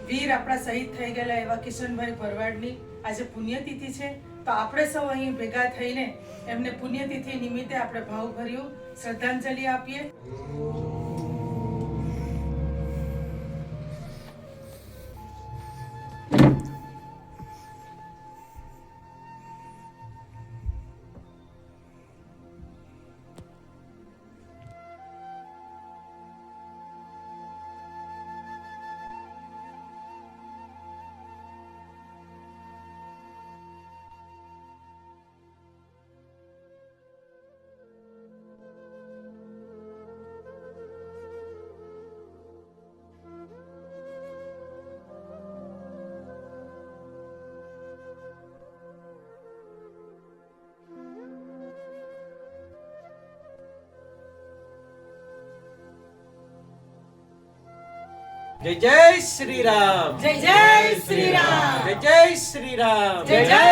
વીર આપણા શહીદ થઈ ગયેલા એવા કિશનભાઈ ભરવાડની આજે પુણ્યતિથિ છે, તો આપણે સૌ અહીં ભેગા થઈને એમને પુણ્યતિથિ નિમિત્તે આપણે ભાવભર્યું શ્રદ્ધાંજલિ આપીએ. જય જય શ્રી રામ. જય જય શ્રી રામ. જય જય શ્રી રામ. જય જય